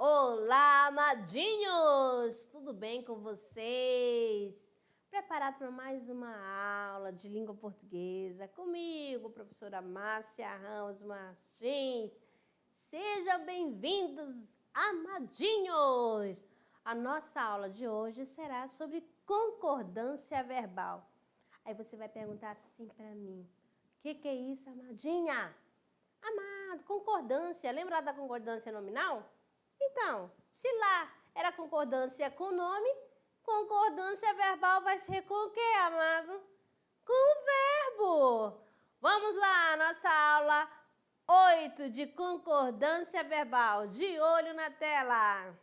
Olá, amadinhos! Tudo bem com vocês? Preparado para mais uma aula de língua portuguesa comigo, professora Márcia Ramos Martins. Sejam bem-vindos, amadinhos! A nossa aula de hoje será sobre concordância verbal. Aí você vai perguntar assim para mim: o que é isso, amadinha? Amado, concordância. Lembra da concordância nominal? Então, se lá era concordância com o nome, concordância verbal vai ser com o quê, amado? Com o verbo. Vamos lá, nossa aula 8 de concordância verbal. De olho na tela.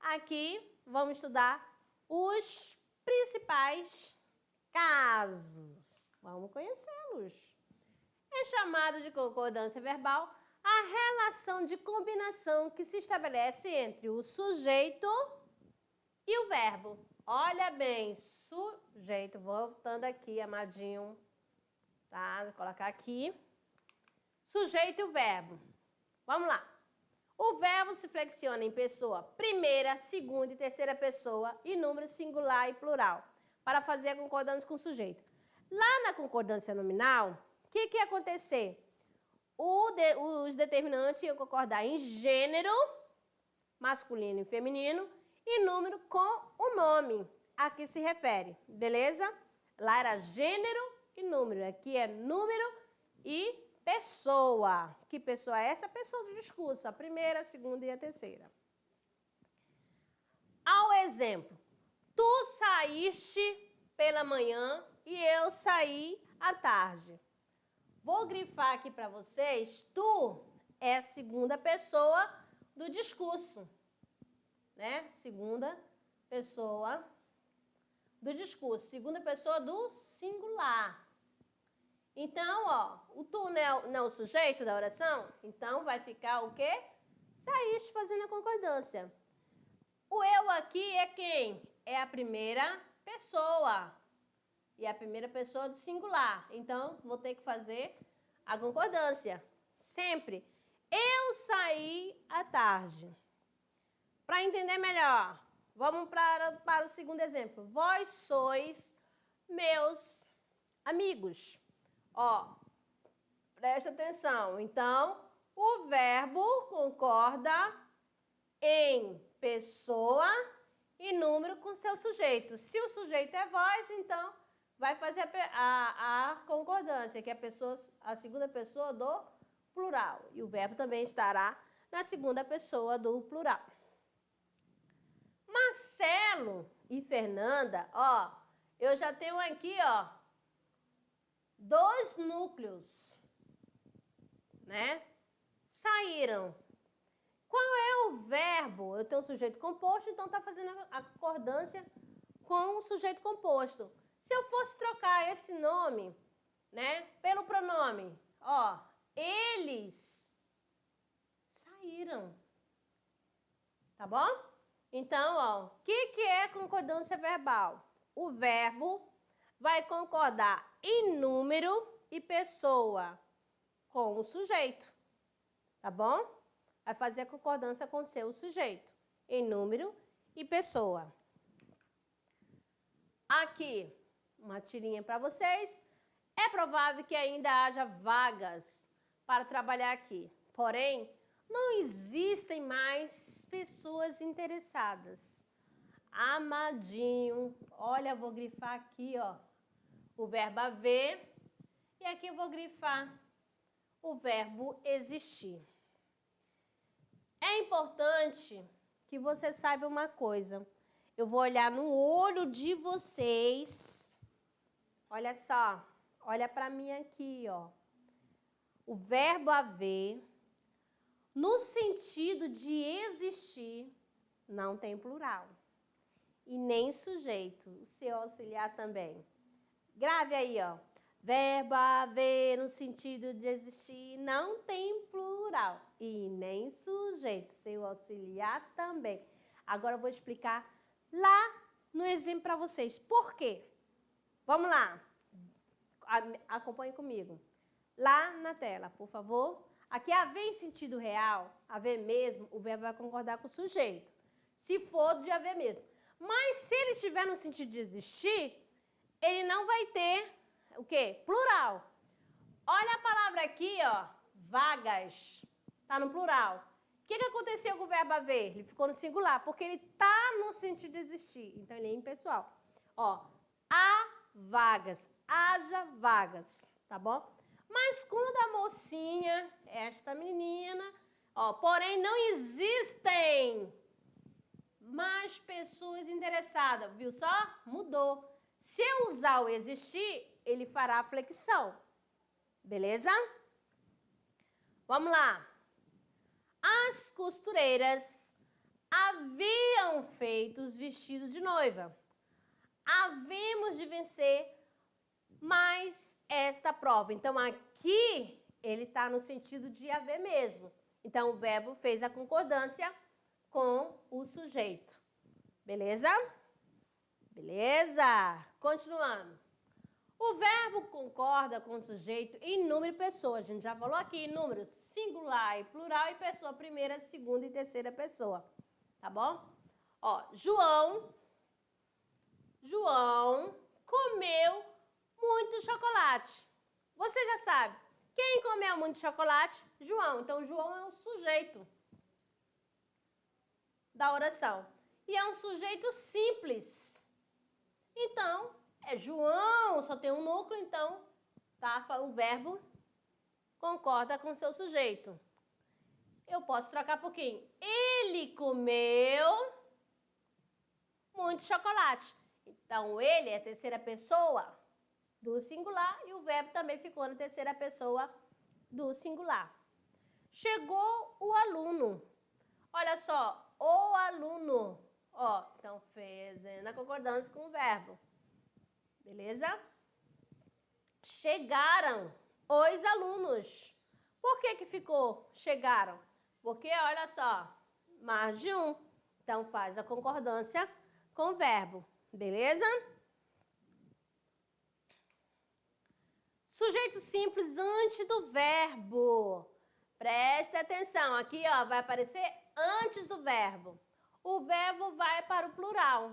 Aqui vamos estudar os principais casos. Vamos conhecê-los. É chamado de concordância verbal a relação de combinação que se estabelece entre o sujeito e o verbo. Olha bem, sujeito, voltando aqui, amadinho, tá? Vou colocar aqui. Sujeito e o verbo. Vamos lá. O verbo se flexiona em pessoa primeira, segunda e terceira pessoa e número singular e plural, para fazer a concordância com o sujeito. Lá na concordância nominal, o que ia acontecer? Os determinantes iam concordar em gênero, masculino e feminino, e número com o nome a que se refere, beleza? Lá era gênero e número, aqui é número e pessoa. Que pessoa é essa? A pessoa do discurso, a primeira, a segunda e a terceira. Ao exemplo, tu saíste pela manhã e eu saí à tarde. Vou grifar aqui para vocês, tu é a segunda pessoa do discurso, né? Segunda pessoa do discurso, segunda pessoa do singular. Então, ó, o tu não é o sujeito da oração, então vai ficar o quê? Saíste fazendo a concordância. O eu aqui é quem? É a primeira pessoa. E a primeira pessoa do singular. Então, vou ter que fazer a concordância. Sempre. Eu saí à tarde. Para entender melhor, vamos para o segundo exemplo. Vós sois meus amigos. Ó, presta atenção. Então, o verbo concorda em pessoa e número com seu sujeito. Se o sujeito é vós, então vai fazer a concordância, que é a segunda pessoa do plural. E o verbo também estará na segunda pessoa do plural. Marcelo e Fernanda, ó, eu já tenho aqui, ó, 2 núcleos, né? Saíram. Qual é o verbo? Eu tenho um sujeito composto, então está fazendo a concordância com o sujeito composto. Se eu fosse trocar esse nome, né, pelo pronome, ó, eles saíram. Tá bom? Então, ó, o que é concordância verbal? O verbo vai concordar em número e pessoa com o sujeito. Tá bom? Vai fazer a concordância com o seu sujeito em número e pessoa. Aqui, uma tirinha para vocês. É provável que ainda haja vagas para trabalhar aqui. Porém, não existem mais pessoas interessadas. Amadinho. Olha, vou grifar aqui, ó, o verbo haver. E aqui eu vou grifar o verbo existir. É importante que você saiba uma coisa. Eu vou olhar no olho de vocês. Olha só, olha para mim aqui, ó. O verbo haver, no sentido de existir, não tem plural. E nem sujeito, o seu auxiliar também. Grave aí, ó. Verbo haver, no sentido de existir, não tem plural. E nem sujeito, seu auxiliar também. Agora eu vou explicar lá no exemplo para vocês. Por quê? Vamos lá. Acompanhe comigo. Lá na tela, por favor. Aqui, haver em sentido real, haver mesmo, o verbo vai concordar com o sujeito. Se for de haver mesmo. Mas se ele estiver no sentido de existir, ele não vai ter o quê? Plural. Olha a palavra aqui, ó, vagas. Está no plural. O que aconteceu com o verbo haver? Ele ficou no singular, porque ele está no sentido de existir. Então, ele é impessoal. Ó, há vagas, haja vagas, tá bom? Mas quando a mocinha, esta menina, ó, porém não existem mais pessoas interessadas, viu só? Mudou. Se eu usar o existir, ele fará a flexão. Beleza? Vamos lá. As costureiras haviam feito os vestidos de noiva. Havemos de vencer mais esta prova. Então, aqui, ele está no sentido de haver mesmo. Então, o verbo fez a concordância com o sujeito. Beleza? Beleza? Continuando. O verbo concorda com o sujeito em número e pessoa. A gente já falou aqui, número singular e plural e pessoa primeira, segunda e terceira pessoa. Tá bom? Ó, João comeu muito chocolate. Você já sabe. Quem comeu muito chocolate? João. Então, João é um sujeito da oração. E é um sujeito simples. Então, é João, só tem um núcleo, então tá, o verbo concorda com o seu sujeito. Eu posso trocar por quem? Ele comeu muito chocolate. Então, ele é a terceira pessoa do singular e o verbo também ficou na terceira pessoa do singular. Chegou o aluno. Olha só, o aluno. Ó, então, fazendo a concordância com o verbo. Beleza? Chegaram os alunos. Por que ficou chegaram? Porque, olha só, mais de um. Então, faz a concordância com o verbo. Beleza? Sujeito simples antes do verbo. Preste atenção. Aqui, ó, vai aparecer antes do verbo. O verbo vai para o plural.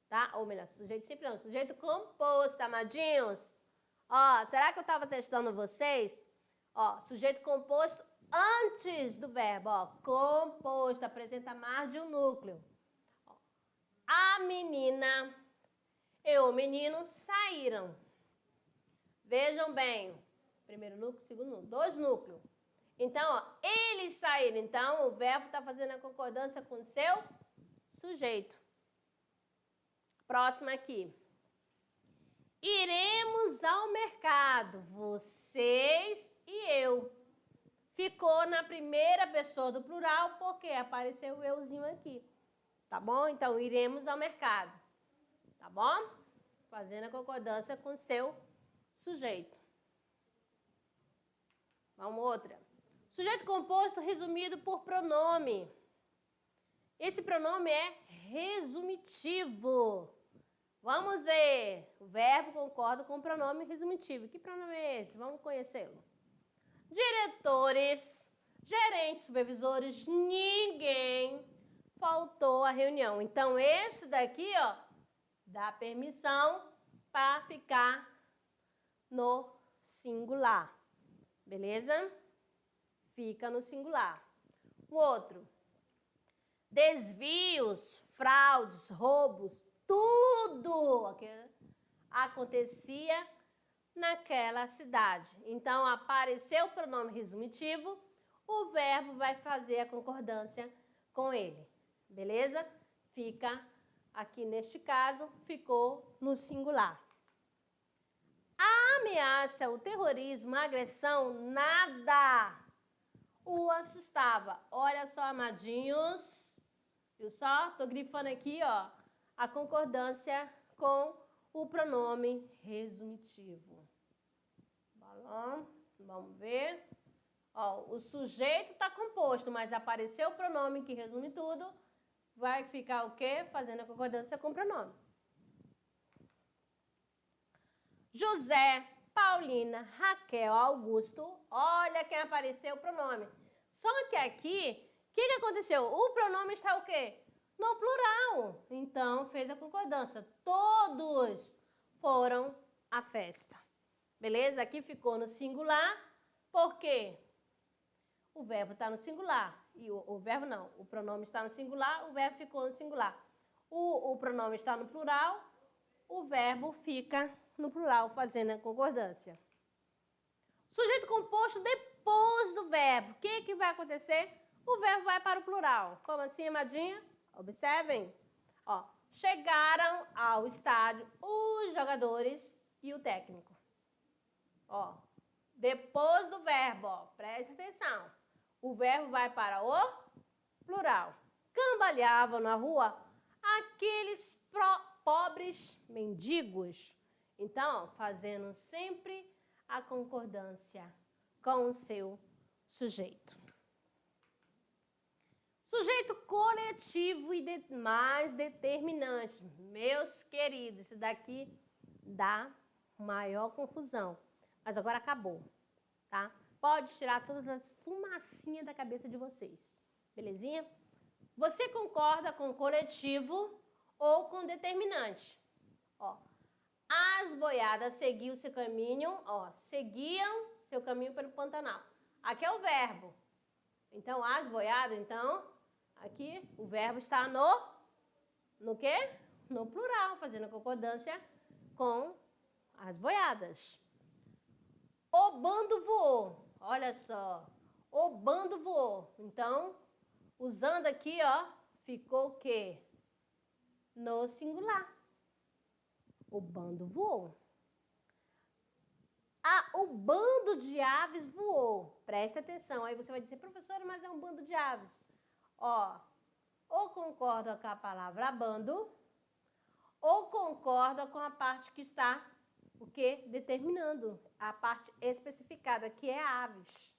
Tá? Ou melhor, sujeito simples não, sujeito composto, amadinhos. Ó, será que eu estava testando vocês? Ó, sujeito composto antes do verbo, ó, composto, apresenta mais de um núcleo. Ó, a menina e o menino saíram. Vejam bem, primeiro núcleo, segundo núcleo, dois núcleos. Então, ó, eles saíram. Então, o verbo está fazendo a concordância com o seu sujeito. Próximo aqui. Iremos ao mercado, vocês e eu. Ficou na primeira pessoa do plural porque apareceu o euzinho aqui. Tá bom? Então, iremos ao mercado. Tá bom? Fazendo a concordância com o seu sujeito. Vamos outra. Sujeito composto resumido por pronome. Esse pronome é resumitivo. Vamos ver. O verbo concorda com o pronome resumitivo. Que pronome é esse? Vamos conhecê-lo. Diretores, gerentes, supervisores, ninguém faltou à reunião. Então, esse daqui, ó, dá permissão para ficar no singular. Beleza? Fica no singular. O outro. Desvios, fraudes, roubos, tudo que acontecia naquela cidade. Então, apareceu o pronome resumitivo, o verbo vai fazer a concordância com ele. Beleza? Fica aqui neste caso, ficou no singular. A ameaça, o terrorismo, a agressão, nada o assustava. Olha só, amadinhos. Viu só? Tô grifando aqui, ó, a concordância com o pronome resumitivo. Balão, vamos ver. Ó, o sujeito está composto, mas apareceu o pronome que resume tudo. Vai ficar o quê? Fazendo a concordância com o pronome. José Paulina, Raquel, Augusto. Olha quem apareceu o pronome. Só que aqui, o que aconteceu? O pronome está o quê? No plural. Então, fez a concordância. Todos foram à festa. Beleza? Aqui ficou no singular, porque o verbo está no singular. E o verbo não, o pronome está no singular, o verbo ficou no singular. O pronome está no plural, o verbo fica no plural, fazendo a concordância. Sujeito composto depois do verbo. O que vai acontecer? O verbo vai para o plural. Como assim, amadinha? Observem. Ó, chegaram ao estádio os jogadores e o técnico. Ó, depois do verbo, ó, preste atenção. O verbo vai para o plural. Cambaleavam na rua aqueles pobres mendigos. Então, fazendo sempre a concordância com o seu sujeito. Sujeito coletivo e mais determinante. Meus queridos, isso daqui dá maior confusão. Mas agora acabou, tá? Pode tirar todas as fumacinhas da cabeça de vocês. Belezinha? Você concorda com coletivo ou com determinante? Ó, as boiadas seguiam seu caminho, ó, seguiam seu caminho pelo Pantanal. Aqui é o verbo. Então, as boiadas, então, aqui o verbo está no quê? No plural, fazendo concordância com as boiadas. O bando voou. Olha só. O bando voou. Então, usando aqui, ó, ficou o quê? No singular. O bando voou. O bando de aves voou. Presta atenção. Aí você vai dizer, professora, mas é um bando de aves. Ó, ou concorda com a palavra bando, ou concorda com a parte que está, o quê? Determinando. A parte especificada, que é aves.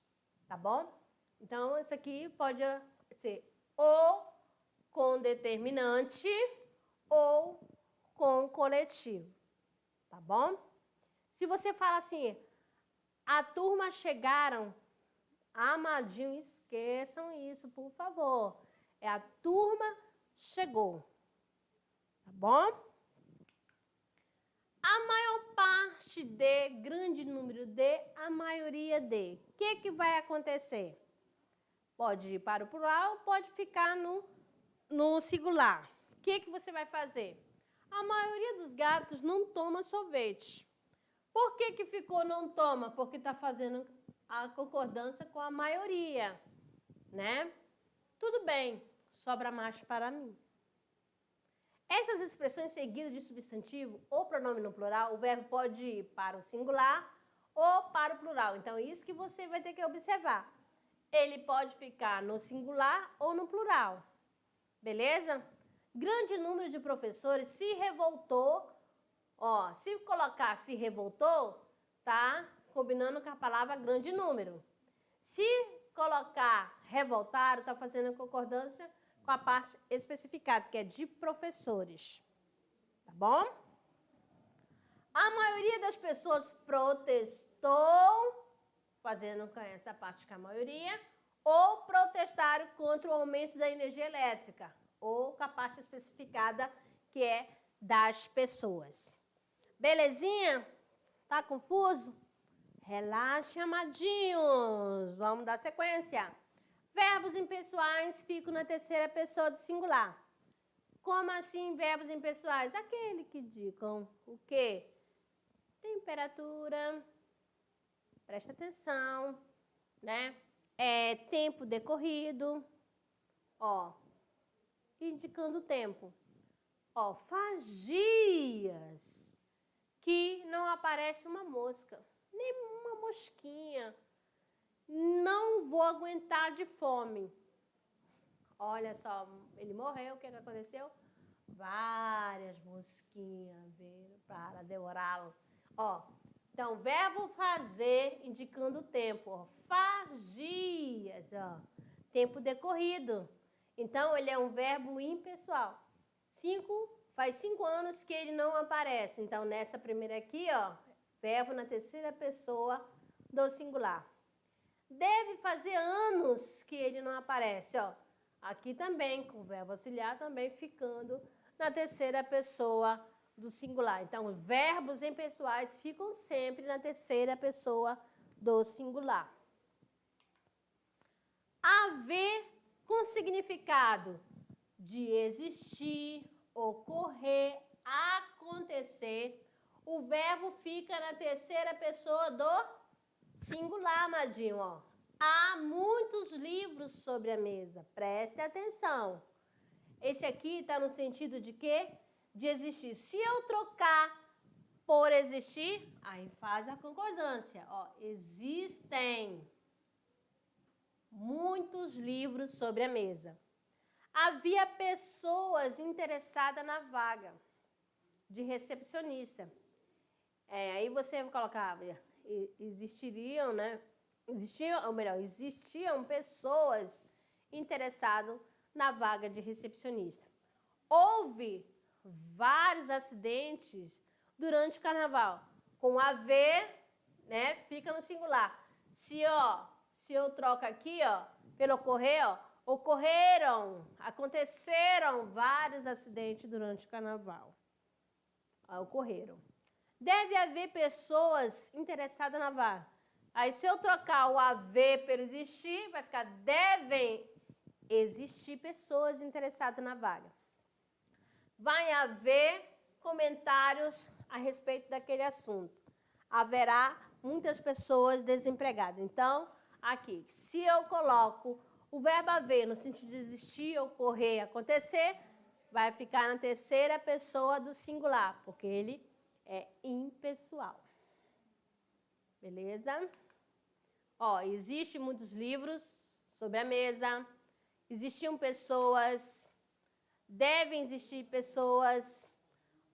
Tá bom? Então, isso aqui pode ser ou com determinante ou com coletivo. Tá bom? Se você fala assim, a turma chegaram, amadinho, esqueçam isso, por favor. É a turma chegou. Tá bom? A maior parte de, grande número de, a maioria de. O que vai acontecer? Pode ir para o plural, pode ficar no singular. O que você vai fazer? A maioria dos gatos não toma sorvete. Por que ficou não toma? Porque está fazendo a concordância com a maioria, né? Tudo bem, sobra macho para mim. Essas expressões seguidas de substantivo ou pronome no plural, o verbo pode ir para o singular ou para o plural. Então, isso que você vai ter que observar. Ele pode ficar no singular ou no plural. Beleza? Grande número de professores se revoltou. Ó, se colocar se revoltou, tá combinando com a palavra grande número. Se colocar revoltaram, tá fazendo concordância com a parte especificada, que é de professores. Tá bom? A maioria das pessoas protestou, fazendo com essa parte com a maioria, ou protestaram contra o aumento da energia elétrica, ou com a parte especificada, que é das pessoas. Belezinha? Tá confuso? Relaxe, amadinhos. Vamos dar sequência. Verbos impessoais ficam na terceira pessoa do singular. Como assim verbos impessoais? Aquele que indicam o quê? Temperatura, presta atenção, né? Tempo decorrido, ó, indicando o tempo. Ó, faz dias que não aparece uma mosca, nem uma mosquinha. Não vou aguentar de fome. Olha só, ele morreu, o que aconteceu? Várias mosquinhas veio para devorá-lo. Ó, então, verbo fazer, indicando o tempo. Ó, faz dias, ó, tempo decorrido. Então, ele é um verbo impessoal. Faz 5 anos que ele não aparece. Então, nessa primeira aqui, ó, verbo na terceira pessoa do singular. Deve fazer anos que ele não aparece, ó. Aqui também, com o verbo auxiliar, também ficando na terceira pessoa do singular. Então, verbos impessoais ficam sempre na terceira pessoa do singular. Haver com significado de existir, ocorrer, acontecer, o verbo fica na terceira pessoa do singular, amadinho, ó. Há muitos livros sobre a mesa, preste atenção. Esse aqui está no sentido de quê? De existir. Se eu trocar por existir, aí faz a concordância, ó. Existem muitos livros sobre a mesa. Havia pessoas interessadas na vaga de recepcionista. Aí você vai colocar, existiriam, né? Existiam pessoas interessadas na vaga de recepcionista. Houve vários acidentes durante o carnaval. Com haver, né, fica no singular. Se eu troco aqui, ó, pelo ocorrer, ó, aconteceram vários acidentes durante o carnaval. Ocorreram. Deve haver pessoas interessadas na vaga. Aí, se eu trocar o haver pelo existir, vai ficar devem existir pessoas interessadas na vaga. Vai haver comentários a respeito daquele assunto. Haverá muitas pessoas desempregadas. Então, aqui, se eu coloco o verbo haver no sentido de existir, ocorrer, acontecer, vai ficar na terceira pessoa do singular, porque ele é impessoal. Beleza? Ó, existem muitos livros sobre a mesa, existiam pessoas, devem existir pessoas,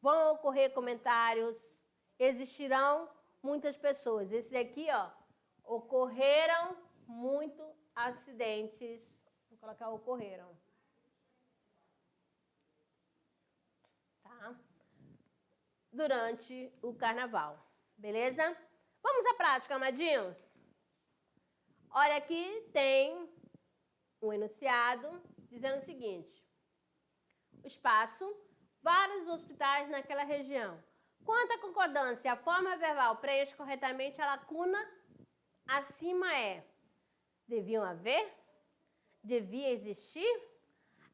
vão ocorrer comentários, existirão muitas pessoas. Esses aqui, ó, ocorreram muitos acidentes. Vou colocar ocorreram. Tá? Durante o carnaval. Beleza? Vamos à prática, amadinhos? Olha, aqui tem um enunciado dizendo o seguinte. O espaço, vários hospitais naquela região. Quanto à concordância, a forma verbal preenche corretamente a lacuna acima é: deviam haver? Devia existir?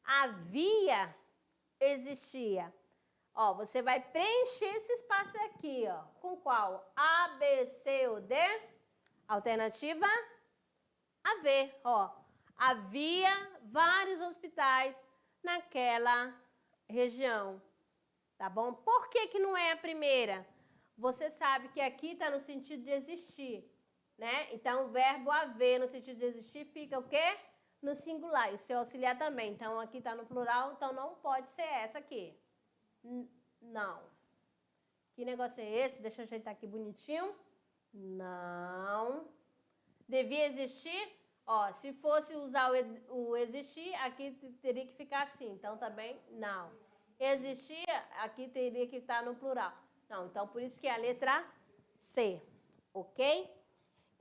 Havia? Existia? Ó, você vai preencher esse espaço aqui, ó. Com qual? A, B, C ou D? Alternativa? Haver, ó. Havia vários hospitais naquela região. Tá bom? Por que que não é a primeira? Você sabe que aqui está no sentido de existir, né? Então, o verbo haver no sentido de existir fica o quê? No singular. E o seu auxiliar também. Então, aqui está no plural, então não pode ser essa aqui. Não. Que negócio é esse? Deixa eu ajeitar aqui bonitinho. Não. Devia existir? Ó, se fosse usar o existir, aqui teria que ficar assim. Então, também não. Existia, aqui teria que estar no plural. Não, então, por isso que é a letra C. Ok?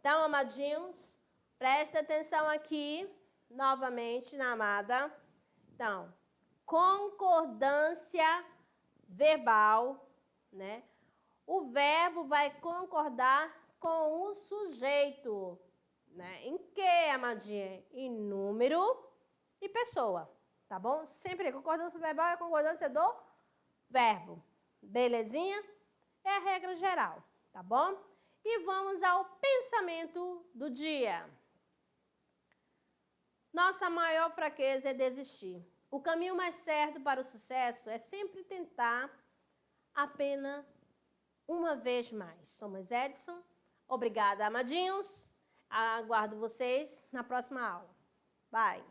Então, amadinhos, presta atenção aqui, novamente, na amada. Então, concordância verbal, né? O verbo vai concordar com o sujeito, né? Em que, amadinha? Em número e pessoa, tá bom? Sempre concordância verbal é a concordância do verbo. Belezinha? É a regra geral, tá bom? E vamos ao pensamento do dia. Nossa maior fraqueza é desistir. O caminho mais certo para o sucesso é sempre tentar apenas uma vez mais. Thomas Edison. Obrigada, amadinhos. Aguardo vocês na próxima aula. Bye.